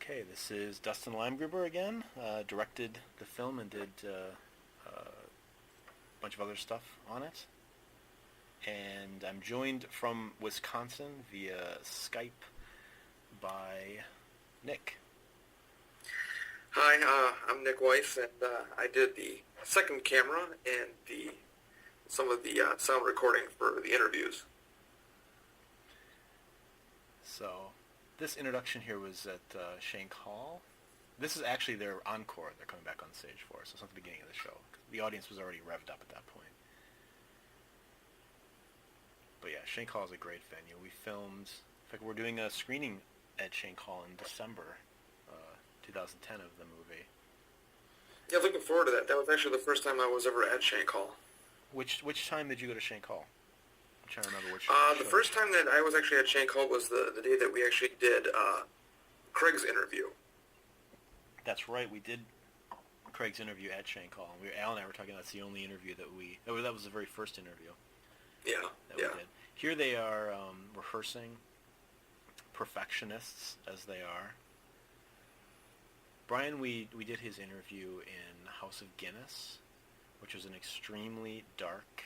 Okay, this is Dustin Leimgruber again. Directed the film and did a bunch of other stuff on it. And I'm joined from Wisconsin via Skype by Nick. Hi, I'm Nick Weiss, and I did the second camera and some of the sound recording for the interviews. So, this introduction here was at Shank Hall. This is actually their encore they're coming back on stage for, so it's not the beginning of the show. The audience was already revved up at that point. But yeah, Shank Hall is a great venue. We filmed, in fact, we're doing a screening at Shank Hall in December 2010 of the movie. Yeah, looking forward to that. That was actually the first time I was ever at Shank Hall. Which time did you go to Shank Hall? I'm trying to remember which. The first time that I was actually at Shank Hall was the day that we actually did Craig's interview. That's right, we did Craig's interview at Shank Hall. And Al and I were talking. That's the only interview that was the very first interview. Yeah, we did. Here they are rehearsing, perfectionists as they are. Brian, we did his interview in House of Guinness, which was an extremely dark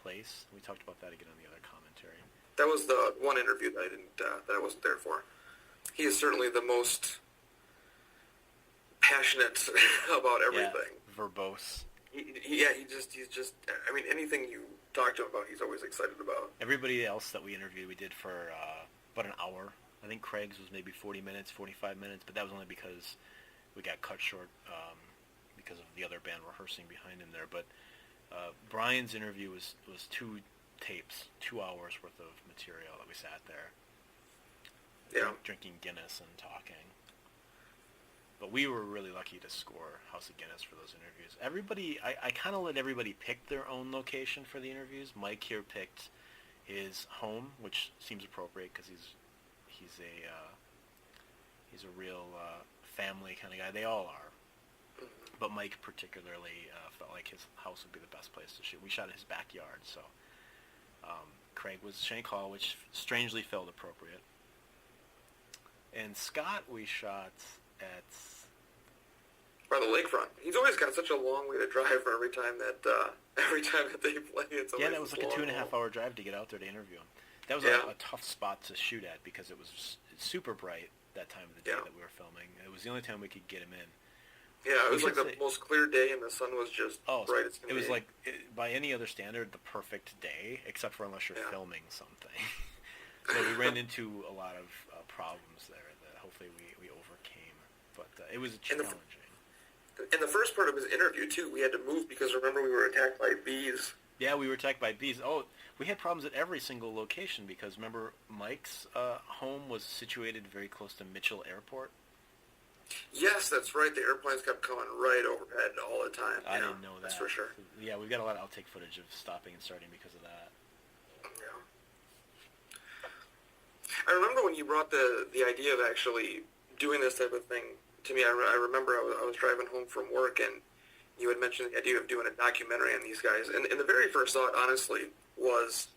place. We talked about that again on the other commentary. That was the one interview that I wasn't there for. He is certainly the most passionate about everything. Yeah, verbose. He's just. I mean, anything you talk to him about, he's always excited about. Everybody else that we interviewed, we did for about an hour. I think Craig's was maybe 40 minutes, 45 minutes, but that was only because we got cut short because of the other band rehearsing behind him there. But Brian's interview was 2 tapes, 2 hours worth of material that we sat there, drinking Guinness and talking. But we were really lucky to score House of Guinness for those interviews. Everybody, I kind of let everybody pick their own location for the interviews. Mike here picked his home, which seems appropriate because he's a real family kind of guy. They all are. But Mike particularly felt like his house would be the best place to shoot. We shot in his backyard, so Craig was Shank Hall, which strangely felt appropriate. And Scott we shot at... by the lakefront. He's always got such a long way to drive for every time that they play. That was like a 2.5-hour drive to get out there to interview him. That was a tough spot to shoot at because it was super bright that time of the day that we were filming. It was the only time we could get him in. Yeah, it was like the most clear day, and the sun was just bright as can be. It was like, by any other standard, the perfect day, except for unless you're filming something. So we ran into a lot of problems there that hopefully we overcame. But it was challenging. In the first part of his interview, too, we had to move because, remember, we were attacked by bees. Yeah, we were attacked by bees. Oh, we had problems at every single location because, remember, Mike's home was situated very close to Mitchell Airport. Yes, that's right. The airplanes kept coming right overhead all the time. I didn't know that. That's for sure. Yeah, we've got a lot of outtake footage of stopping and starting because of that. Yeah. I remember when you brought the idea of actually doing this type of thing to me. I remember I was driving home from work, and you had mentioned the idea of doing a documentary on these guys. And the very first thought, honestly, was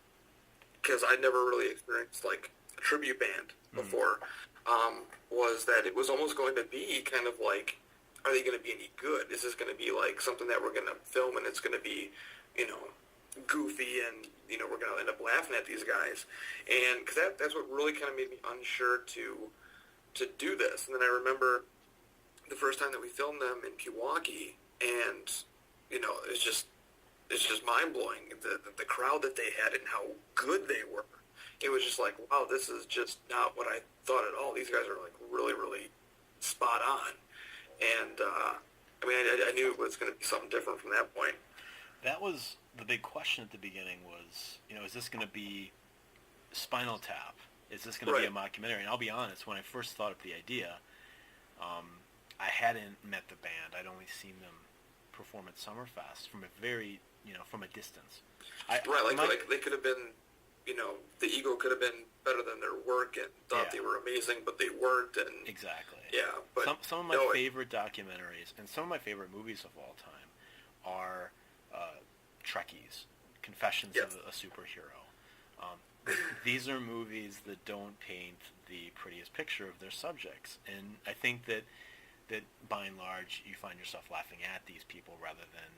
because I'd never really experienced like a tribute band before. Was that it was almost going to be kind of like, are they going to be any good? Is this going to be like something that we're going to film and it's going to be, goofy and, we're going to end up laughing at these guys? And because that's what really kind of made me unsure to do this. And then I remember the first time that we filmed them in Pewaukee, and, it's just mind-blowing, the crowd that they had and how good they were. It was just like, wow, this is just not what I thought at all. These guys are like really, really spot on. And I knew it was going to be something different from that point. That was the big question at the beginning was, is this going to be Spinal Tap? Is this going to be a mockumentary? And I'll be honest, when I first thought of the idea, I hadn't met the band. I'd only seen them perform at Summerfest from a very, from a distance. They could have been, the ego could have been better than their work and thought they were amazing, but they weren't. And exactly. Yeah, but some of my favorite documentaries and some of my favorite movies of all time are Trekkies, Confessions of a Superhero. These are movies that don't paint the pretty funniest picture of their subjects. And I think that by and large you find yourself laughing at these people rather than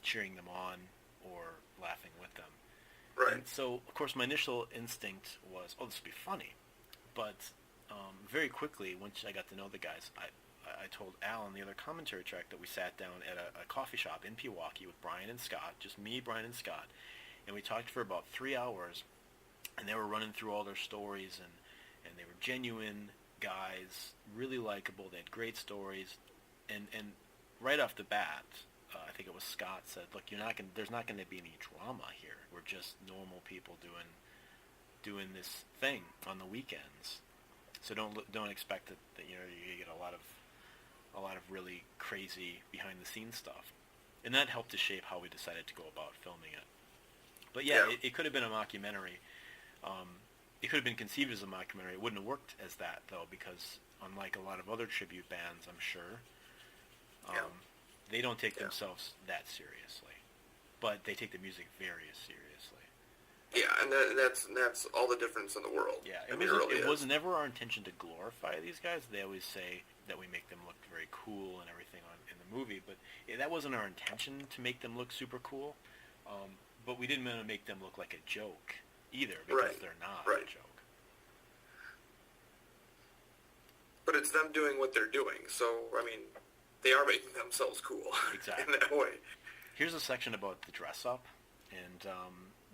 cheering them on or laughing with them. Right. And so, of course, my initial instinct was, oh, this will be funny. But very quickly, once I got to know the guys, I told Al on the other commentary track that we sat down at a coffee shop in Pewaukee with Brian and Scott, just me, Brian, and Scott, and we talked for about 3 hours, and they were running through all their stories, and they were genuine guys, really likable, they had great stories, and right off the bat, I think it was Scott said, look, there's not going to be any drama here. We're just normal people doing this thing on the weekends. So don't expect that you get a lot of really crazy behind the scenes stuff. And that helped to shape how we decided to go about filming it. But yeah. It could have been a mockumentary. It could have been conceived as a mockumentary. It wouldn't have worked as that though, because unlike a lot of other tribute bands, I'm sure, they don't take themselves that seriously, but they take the music very seriously. Yeah, and that's all the difference in the world. Yeah, it was never our intention to glorify these guys. They always say that we make them look very cool and everything in the movie, but that wasn't our intention to make them look super cool. But we didn't want to make them look like a joke either, because they're not a joke. But it's them doing what they're doing, so, I mean, they are making themselves cool. Exactly. In that way. Here's a section about the dress-up and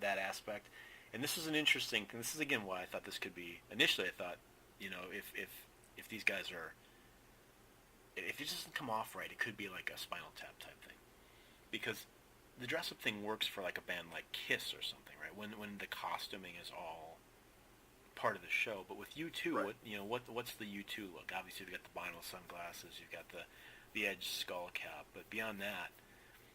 that aspect. And this is an interesting thing. This is, again, why I thought this could be... Initially, I thought, if these guys are... If it doesn't come off right, it could be like a Spinal Tap type thing. Because the dress-up thing works for like a band like Kiss or something, right? When the costuming is all part of the show. But with U2, what's the U2 look? Obviously, you've got the vinyl sunglasses, you've got the edge skull cap, but beyond that,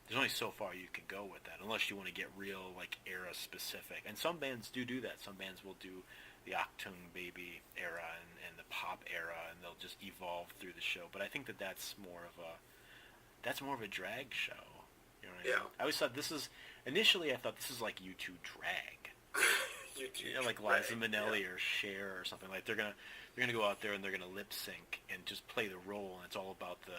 there's only so far you can go with that, unless you want to get real, like, era specific. And some bands do that. Some bands will do the Achtung Baby era and the pop era, and they'll just evolve through the show. But I think that's more of a drag show. You know what I mean? I always thought initially I thought this is like U2 drag. Like Liza Minnelli or Cher or something. Like they're gonna go out there and they're gonna lip sync and just play the role, and it's all about the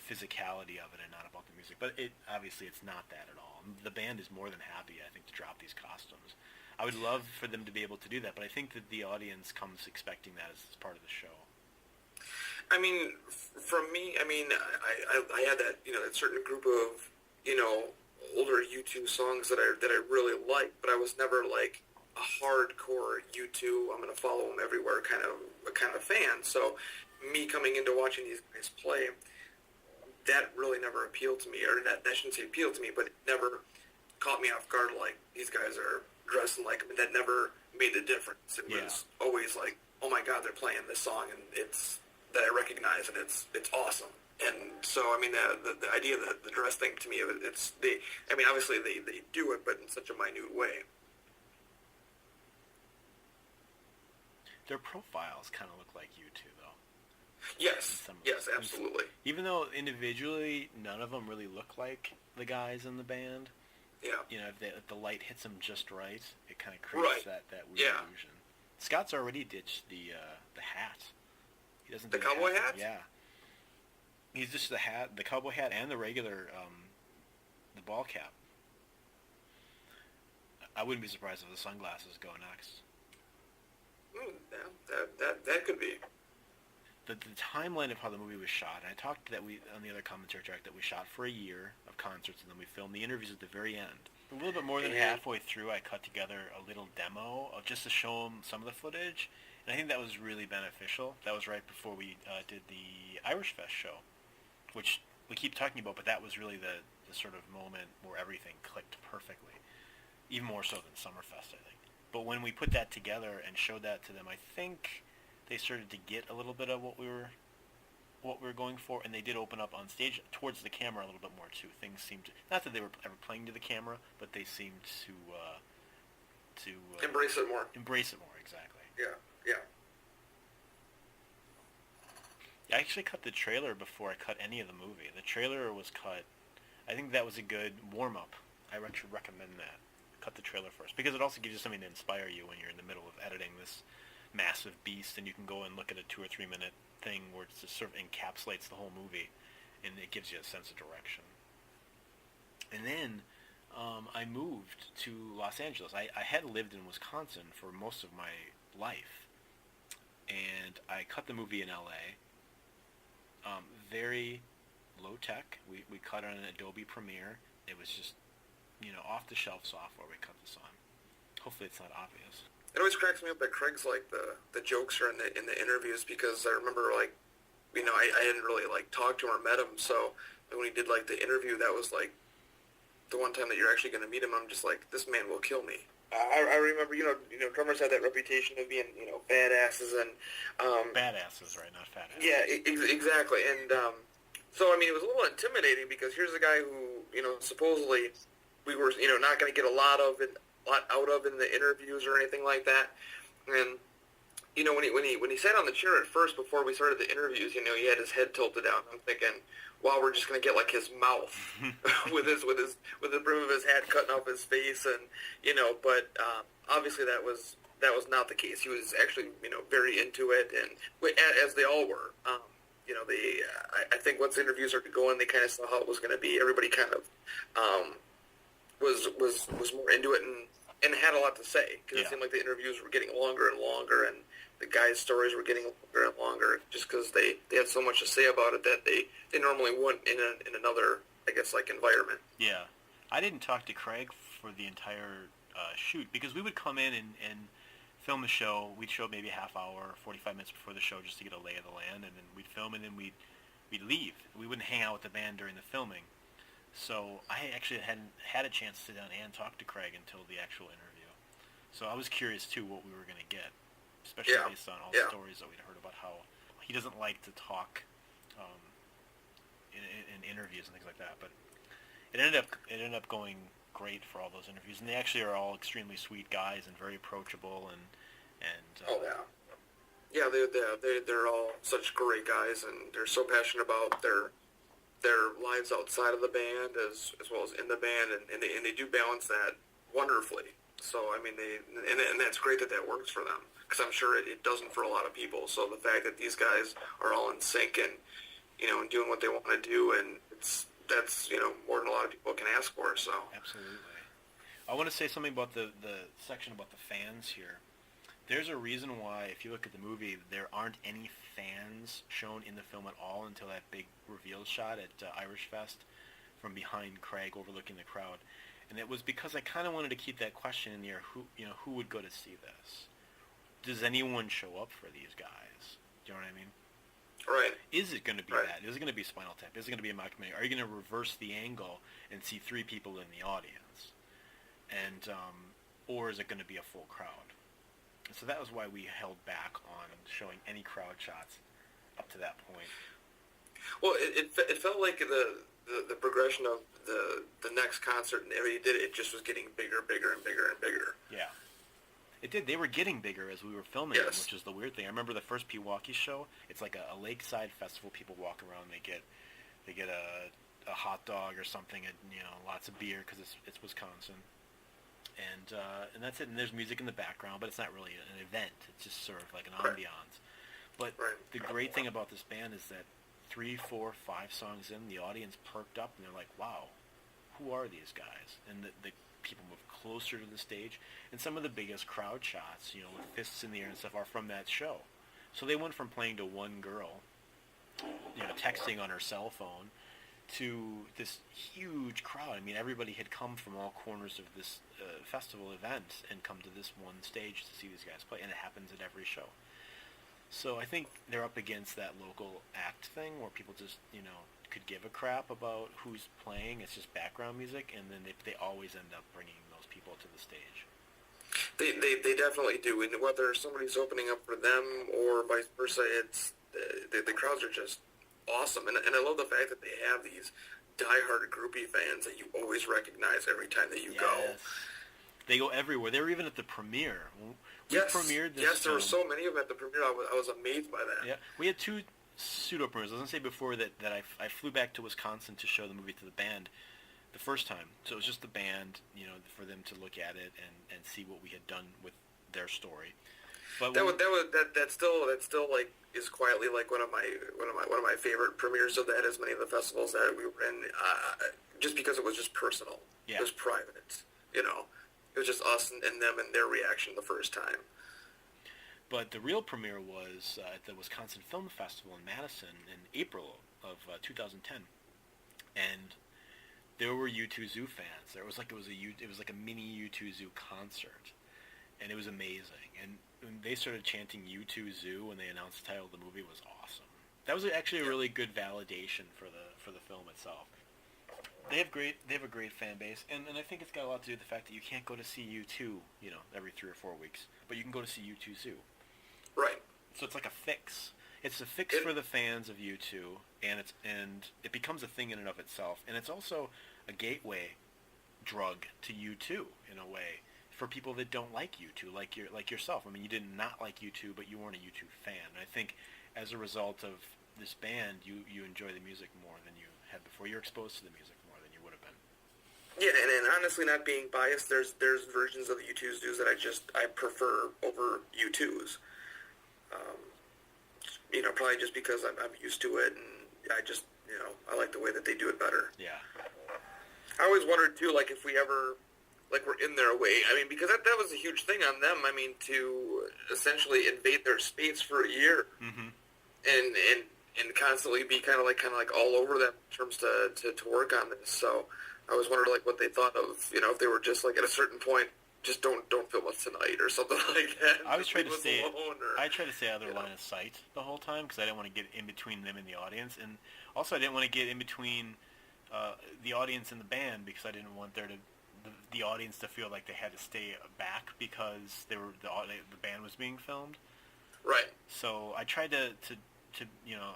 physicality of it and not about the music. But obviously it's not that at all. The band is more than happy, I think, to drop these costumes. I would love for them to be able to do that, but I think that the audience comes expecting that as part of the show. I mean, from me, I had that, that certain group of, older U2 songs that I really liked, but I was never like a hardcore U2, I'm going to follow them everywhere kind of fan. So me coming into watching these guys play, that really never appealed to me, or that shouldn't say appealed to me, but it never caught me off guard like these guys are dressing like them. That never made a difference. It was always like, oh my God, they're playing this song, and it's that I recognize, and it's awesome. And so, I mean, the idea that the dress thing to me, obviously they do it, but in such a minute way. Their profiles kind of look like you two, though. Yes, absolutely. Even though individually none of them really look like the guys in the band. Yeah. If the light hits them just right, it kind of creates that weird illusion. Scott's already ditched the hat. He doesn't. The cowboy hat? Yeah. He's just the hat, the cowboy hat, and the regular, the ball cap. I wouldn't be surprised if the sunglasses go next. That could be. The timeline of how the movie was shot, and I talked that on the other commentary track that we shot for a year of concerts, and then we filmed the interviews at the very end. A little bit more than halfway through, I cut together a little demo just to show them some of the footage, and I think that was really beneficial. That was right before we did the Irish Fest show, which we keep talking about, but that was really the sort of moment where everything clicked perfectly, even more so than Summerfest, I think. But when we put that together and showed that to them, I think they started to get a little bit of what we were going for, and they did open up on stage towards the camera a little bit more too. Things seemed not that they were ever playing to the camera, but they seemed to embrace it more. Embrace it more, exactly. Yeah. I actually cut the trailer before I cut any of the movie. The trailer was cut. I think that was a good warm-up. I should recommend that. Cut the trailer first, because it also gives you something to inspire you when you're in the middle of editing this massive beast, and you can go and look at a 2 or 3 minute thing where it just sort of encapsulates the whole movie, and it gives you a sense of direction. And then I moved to Los Angeles. I had lived in Wisconsin for most of my life, and I cut the movie in LA. Very low tech. We cut on an Adobe Premiere. It was just, off the shelf software we cut this on. Hopefully it's not obvious. It always cracks me up that Craig's like the jokes are in the interviews, because I remember I hadn't really talked to him or met him, so when he did the interview, that was the one time that you're actually going to meet him. I'm just like, this man will kill me. I remember, drummers had that reputation of being, badasses and... badasses, right? Not fat asses. Yeah, exactly. And so, I mean, it was a little intimidating, because here's a guy who, supposedly we were, not going to get a lot out of in the interviews or anything like that. And, when he sat on the chair at first before we started the interviews, he had his head tilted down. I'm thinking, wow, we're just going to get his mouth with the brim of his hat cutting off his face, and but obviously that was not the case. He was actually very into it, and as they all were. I think once the interviews started going, they kind of saw how it was going to be. Everybody kind of was more into it and had a lot to say, because it seemed like the interviews were getting longer and longer, and the guys' stories were getting longer and longer, just because they had so much to say about it that they normally wouldn't in another, I guess, environment. Yeah. I didn't talk to Craig for the entire shoot, because we would come in and film the show. We'd show maybe a half hour, 45 minutes before the show, just to get a lay of the land, and then we'd film, and then we'd leave. We wouldn't hang out with the band during the filming. So I actually hadn't had a chance to sit down and talk to Craig until the actual interview. So I was curious, too, what we were going to get, especially based on all the stories that we'd heard about how he doesn't like to talk in interviews and things like that. But it ended up going great for all those interviews, and they actually are all extremely sweet guys and very approachable, and they're all such great guys, and they're so passionate about their lives outside of the band as well as in the band, and they do balance that wonderfully. So I mean, and that's great that works for them, because I'm sure it doesn't for a lot of people. So the fact that these guys are all in sync and and doing what they want to do, and that's more than a lot of people can ask for. So absolutely. I want to say something about the section about the fans here. There's a reason why, if you look at the movie, there aren't any fans shown in the film at all until that big reveal shot at Irish Fest from behind Craig overlooking the crowd. And it was because I kind of wanted to keep that question in the air, who would go to see this? Does anyone show up for these guys? Do you know what I mean? Right. Is it going to be that? Is it going to be Spinal Tap? Is it going to be a mockumentary? Are you going to reverse the angle and see 3 people in the audience? And or is it going to be a full crowd? And so that was why we held back on showing any crowd shots up to that point. Well, it felt like the progression of the next concert, and every did it just was getting bigger, and bigger, and bigger. Yeah. It did. They were getting bigger as we were filming them, which is the weird thing. I remember the first Pewaukee show. It's like a lakeside festival. People walk around. They get a hot dog or something, and lots of beer because it's Wisconsin, and that's it. And there's music in the background, but it's not really an event. It's just sort of like an ambiance. But the great thing about this band is that 3, 4, 5 songs in, the audience perked up and they're like, "Wow, who are these guys?" And the people move closer to the stage, and some of the biggest crowd shots, with fists in the air and stuff, are from that show. So they went from playing to one girl, texting on her cell phone, to this huge crowd. I mean, everybody had come from all corners of this festival event and come to this one stage to see these guys play, and it happens at every show. So I think they're up against that local act thing where people just, could give a crap about who's playing. It's just background music, and then they always end up bringing those people to the stage. They definitely do, and whether somebody's opening up for them or vice versa, it's the crowds are just awesome, and I love the fact that they have these diehard groupie fans that you always recognize every time that you go. They go everywhere. They were even at the premiere. We premiered this. Yes, there were so many of them at the premiere. I was amazed by that. Yeah, we had 2 pseudo premieres. I was going to say before that I flew back to Wisconsin to show the movie to the band the first time. So it was just the band, for them to look at it and see what we had done with their story. But that still like is quietly like one of my favorite premieres of that, as many of the festivals that we were in, just because it was just personal. yeah. It was private, you know. It was just us and them and their reaction the first time. But the real premiere was at the Wisconsin Film Festival in Madison in April of 2010, and there were U2 Zoo fans. It was like a mini U2 Zoo concert, and it was amazing. And when they started chanting U2 Zoo when they announced the title of the movie, was awesome. That was actually a really good validation for the film itself. They have a great fan base, and I think it's got a lot to do with the fact that you can't go to see U2, every 3 or 4 weeks, but you can go to see U2 Zoo. Right. So it's like a fix. It's a fix for the fans of U2, and it becomes a thing in and of itself, and it's also a gateway drug to U2 in a way for people that don't like U2, like yourself. I mean, you did not like U2, but you weren't a U2 fan. And I think as a result of this band, you enjoy the music more than you had before. You're exposed to the music more than you would have been. Yeah, and honestly, not being biased, there's versions of the U2's Zoos that I prefer over U2's. Probably just because I'm used to it, and I like the way that they do it better. Yeah. I always wondered too, like if we ever, like we're in their way. I mean, because that was a huge thing on them. I mean, to essentially invade their space for a year, Mm-hmm. and constantly be kind of like all over them in terms to work on this. So I always wondered like what they thought of, if they were just like at a certain point, just don't film us tonight or something like that. I was trying to stay. I tried to stay out of their you know. line of sight the whole time because I didn't want to get in between them and the audience, and also I didn't want to get in between the audience and the band because I didn't want the audience to feel like they had to stay back because the band was being filmed. Right. So I tried to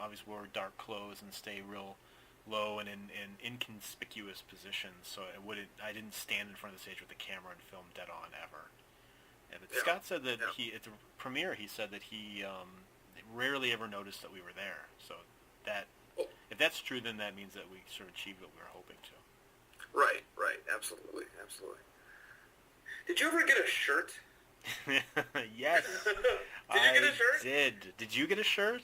obviously wear dark clothes and stay real low and in inconspicuous positions, so I didn't stand in front of the stage with the camera and film dead on ever. And Scott said that at the premiere he said that he rarely ever noticed that we were there. So that if that's true, then that means that we sort of achieved what we were hoping to. Right, absolutely. Did you ever get a shirt? Yes. Did you get a shirt? I did. Did you get a shirt?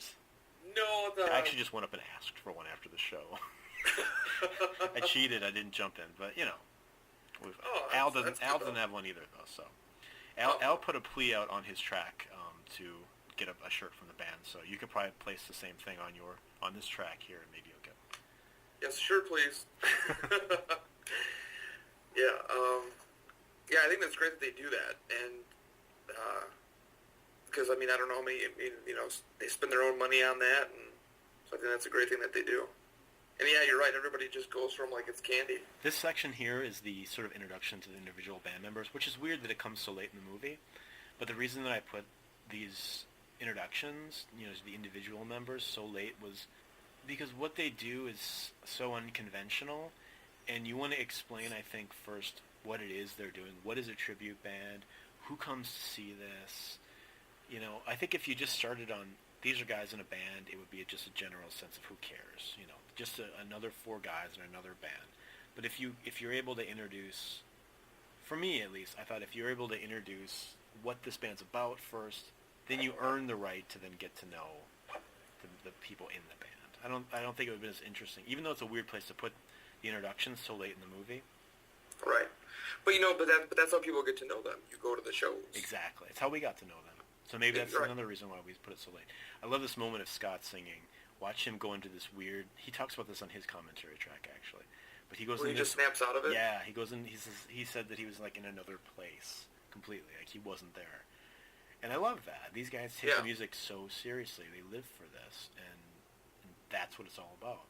No, I actually just went up and asked for one after the show. I cheated. I didn't jump in, but Al doesn't have one either though. So Al put a plea out on his track to get a shirt from the band. So you could probably place the same thing on this track here, and maybe you'll get one. Yes, sure, please. I think that's great that they do that, and because I don't know how many, they spend their own money on that, and so I think that's a great thing that they do. And yeah, you're right. Everybody just goes from like it's candy. This section here is the sort of introduction to the individual band members, which is weird that it comes so late in the movie. But the reason that I put these introductions, to the individual members so late was because what they do is so unconventional, and you want to explain, I think, first what it is they're doing. What is a tribute band? Who comes to see this? I think if you just started on these are guys in a band, it would be just a general sense of who cares, just another 4 guys in another band. But if you're able to introduce, for me at least, I thought if you're able to introduce what this band's about first, then you earn the right to then get to know the people in the band. I don't think it would have been as interesting, even though it's a weird place to put the introductions so late in the movie. Right, but but that's how people get to know them. You go to the shows. Exactly, it's how we got to know them. So maybe that's another reason why we put it so late. I love this moment of Scott singing. Watch him go into this weird. He talks about this on his commentary track actually, but he goes. Where he just snaps out of it. Yeah, he goes in. He said that he was like in another place completely, like he wasn't there. And I love that. These guys take the music so seriously. They live for this, and that's what it's all about.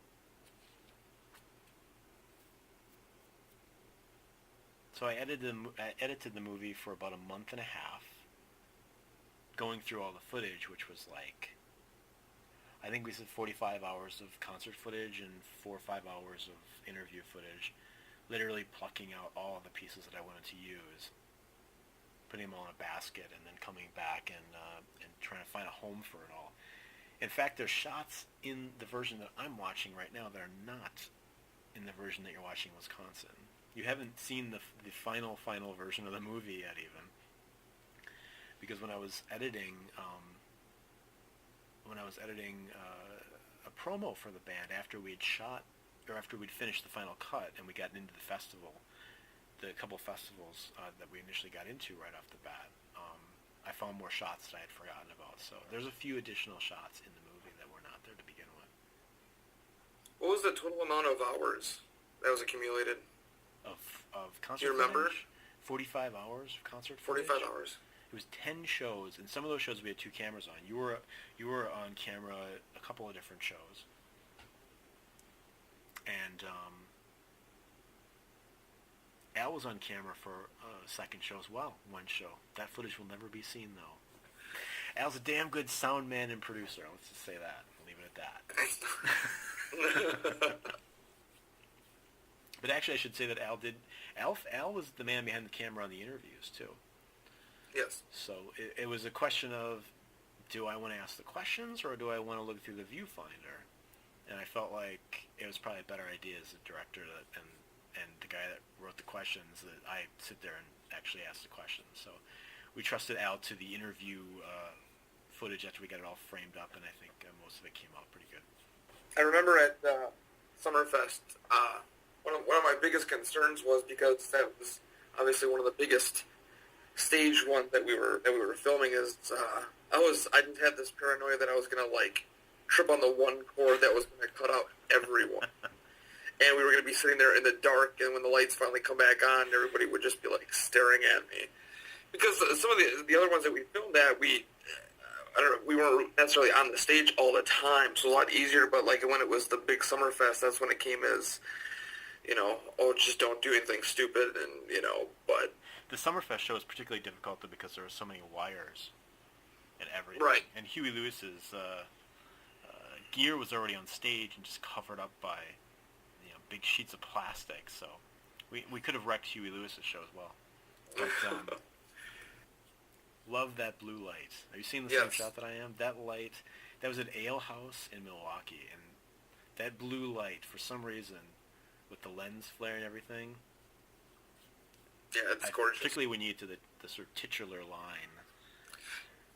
So I edited the movie for about a month and a half, going through all the footage, which was like, I think we said 45 hours of concert footage and 4 or 5 hours of interview footage, literally plucking out all of the pieces that I wanted to use, putting them all in a basket, and then coming back and trying to find a home for it all. In fact, there's shots in the version that I'm watching right now that are not in the version that you're watching in Wisconsin. You haven't seen the final version of the movie yet even. because when I was editing a promo for the band after we'd shot, or after we'd finished the final cut and we got into the festival, the couple festivals that we initially got into right off the bat, I found more shots that I had forgotten about. So there's a few additional shots in the movie that were not there to begin with. What was the total amount of hours that was accumulated? Of concert Do you remember? footage? 45 hours of concert footage. 45 hours. It was 10 shows, and some of those shows we had 2 cameras on. You were on camera a couple of different shows, and Al was on camera for a second show as well. One show. That footage will never be seen, though. Al's a damn good sound man and producer. Let's just say that. I'll leave it at that. But actually, I should say that Al was the man behind the camera on the interviews too. Yes. So it was a question of, do I want to ask the questions or do I want to look through the viewfinder? And I felt like it was probably a better idea as a director and the guy that wrote the questions that I sit there and actually ask the questions. So we trusted Al to the interview footage after we got it all framed up, and I think most of it came out pretty good. I remember at Summerfest, one of my biggest concerns was because that was obviously one of the biggest stage ones that we were filming. Is I just had this paranoia that I was gonna trip on the one cord that was gonna cut out everyone, and we were gonna be sitting there in the dark, and when the lights finally come back on, everybody would just be staring at me. Because some of the other ones that we filmed at, I don't know, we weren't necessarily on the stage all the time, so it was a lot easier. But when it was the big Summerfest, that's when it came as, just don't do anything stupid, and but the Summerfest show is particularly difficult because there were so many wires and everything. Right. And Huey Lewis's gear was already on stage and just covered up by big sheets of plastic. So we could have wrecked Huey Lewis's show as well. But love that blue light. Are you seeing the same shot that I am? That light, that was an ale house in Milwaukee, and that blue light, for some reason, with the lens flare and everything. Yeah, it's gorgeous. Particularly when you get to the sort of titular line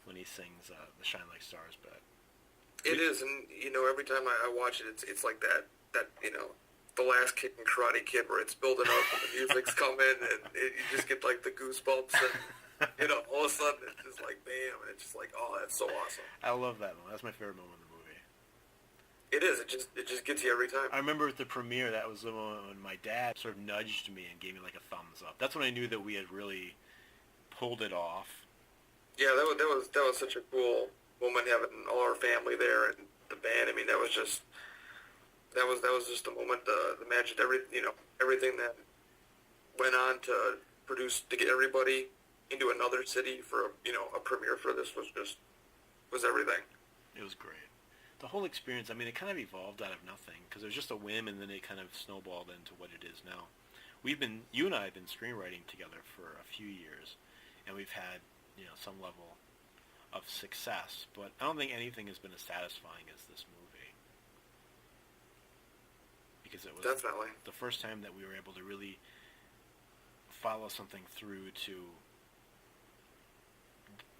when he sings the Shine Like Stars. But it is, and every time I watch it, it's like that the last kick in Karate Kid where it's building up and the music's coming, and you just get the goosebumps, and all of a sudden it's just bam, and it's just oh, that's so awesome. I love that moment. That's my favorite moment in the movie. It is. It just gets you every time. I remember at the premiere, that was the moment when my dad sort of nudged me and gave me a thumbs up. That's when I knew that we had really pulled it off. Yeah, that was such a cool moment, having all our family there and the band. I mean, that was just the moment, the magic, everything that went on to produce, to get everybody into another city for a premiere for this was everything. It was great. The whole experience, I mean, it kind of evolved out of nothing because it was just a whim, and then it kind of snowballed into what it is now. You and I have been screenwriting together for a few years, and we've had some level of success, but I don't think anything has been as satisfying as this movie, because it was definitely the first time that we were able to really follow something through to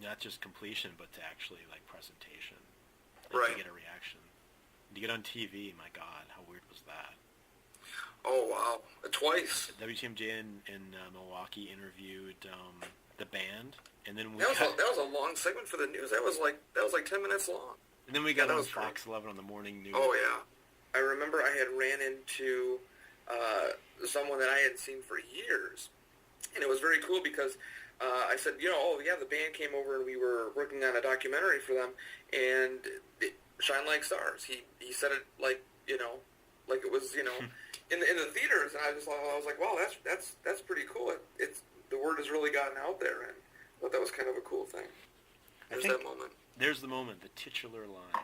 not just completion, but to actually presentation. Right. To get a reaction. To get on TV, my God, how weird was that? Oh, wow. Twice. WTMJ in Milwaukee interviewed the band, and then that was a long segment for the news. That was like 10 minutes long. And then we got on Fox 11 on the morning news. Oh, yeah. I remember I had ran into someone that I hadn't seen for years, and it was very cool because I said, the band came over and we were working on a documentary for them, and Shine Like Stars. He said it like it was in the theaters, and I was like, wow, that's pretty cool. It's the word has really gotten out there, and I thought that was kind of a cool thing. There's that moment. There's the moment, the titular line.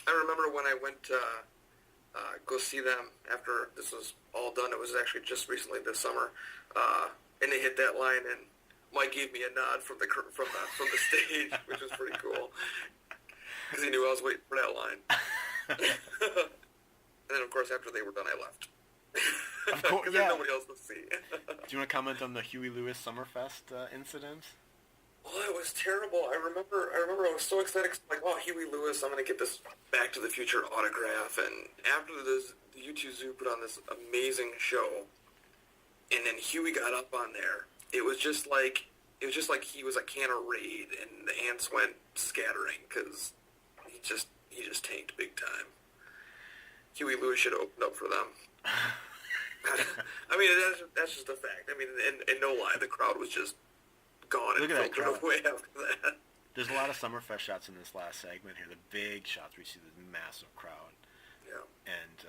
I remember when I went to go see them after this was all done. It was actually just recently this summer, and they hit that line, and Mike gave me a nod from the stage, which was pretty cool, because he knew I was waiting for that line. And then, of course, after they were done, I left. Of course, yeah. There's nobody else to see. Do you want to comment on the Huey Lewis Summerfest incident? Oh, it was terrible. I remember I was so excited. 'Cause I'm like, oh, Huey Lewis, I'm going to get this Back to the Future autograph. And after this, the U2 Zoo put on this amazing show, and then Huey got up on there. It was just like he was a can of Raid, and the ants went scattering because he just tanked big time. Huey Lewis should have opened up for them. I mean, that's just a fact. I mean, and no lie, the crowd was just gone and Look at that filtered crowd. away after that. There's a lot of Summerfest shots in this last segment here. The big shots where you see the massive crowd. Yeah. And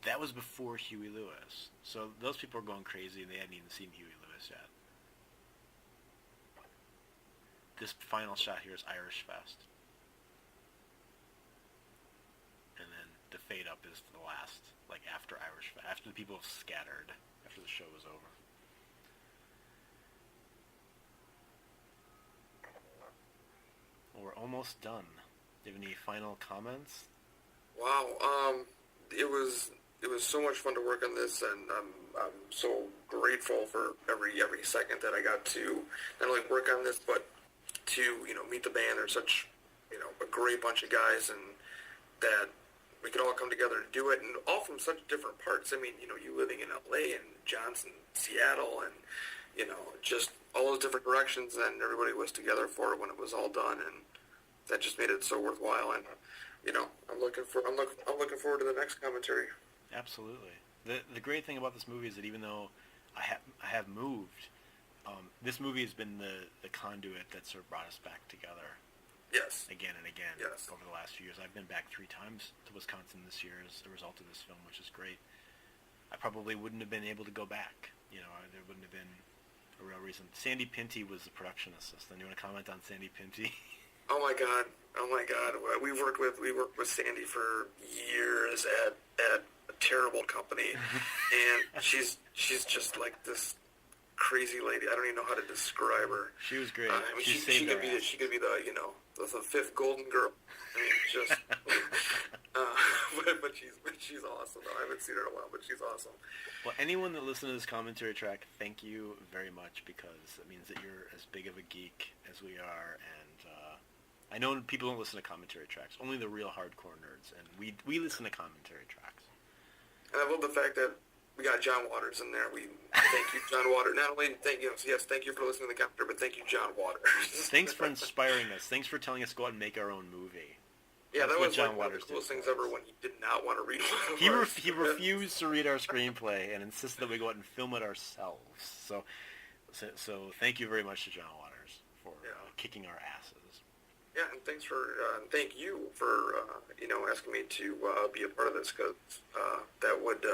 that was before Huey Lewis. So those people were going crazy, and they hadn't even seen Huey Lewis yet. This final shot here is Irish Fest. And then the fade up is the last, like after Irish Fest, after the people have scattered, after the show was over. Well, we're almost done. Do you have any final comments? Wow. It was so much fun to work on this, and I'm so grateful for every second that I got to not only work on this, but to meet the band. They're such a great bunch of guys, and that we could all come together to do it, and all from such different parts. I mean, you living in LA and John's in Seattle, and just all those different directions, and everybody was together for it when it was all done, and that just made it so worthwhile. And I'm looking forward to the next commentary. Absolutely. The great thing about this movie is that even though I have moved, this movie has been the conduit that sort of brought us back together. Yes. Again and again. Yes. Over the last few years. I've been back 3 times to Wisconsin this year as a result of this film, which is great. I probably wouldn't have been able to go back. There wouldn't have been a real reason. Sandy Pinty was the production assistant. You want to comment on Sandy Pinty? Oh my God. We worked with Sandy for years at a terrible company, and she's just like this crazy lady. I don't even know how to describe her. She was great. I mean, she could be the 5th Golden Girl. I mean, just. But she's awesome. Though. I haven't seen her in a while, but she's awesome. Well, anyone that listens to this commentary track, thank you very much, because it means that you're as big of a geek as we are, and I know people don't listen to commentary tracks, only the real hardcore nerds, and we listen to commentary tracks. And I love the fact that we got John Waters in there. We thank you, John Waters. Not only thank you for listening to the commentary, but thank you, John Waters. Thanks for inspiring us. Thanks for telling us to go out and make our own movie. Yeah, That's that what was John like one of Waters the coolest did things for ever us. when he did not want to read one of ours. He refused to read our screenplay and insisted that we go out and film it ourselves. So thank you very much to John Waters for kicking our asses. Yeah, and thank you for asking me to be a part of this, because that would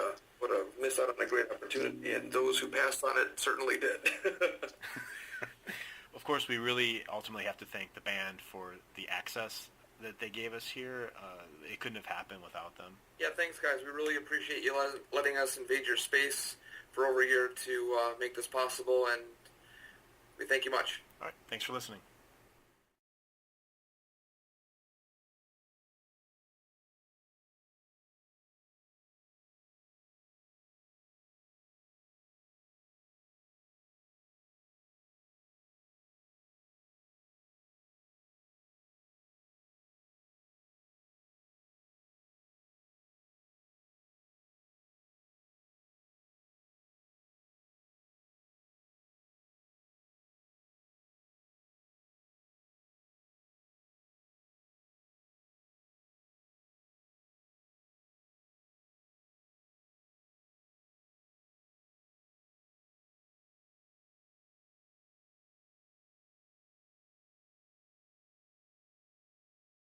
have missed out on a great opportunity, and those who passed on it certainly did. Of course, we really ultimately have to thank the band for the access that they gave us here. It couldn't have happened without them. Yeah, thanks, guys. We really appreciate you letting us invade your space for over a year to make this possible, and we thank you much. All right, thanks for listening.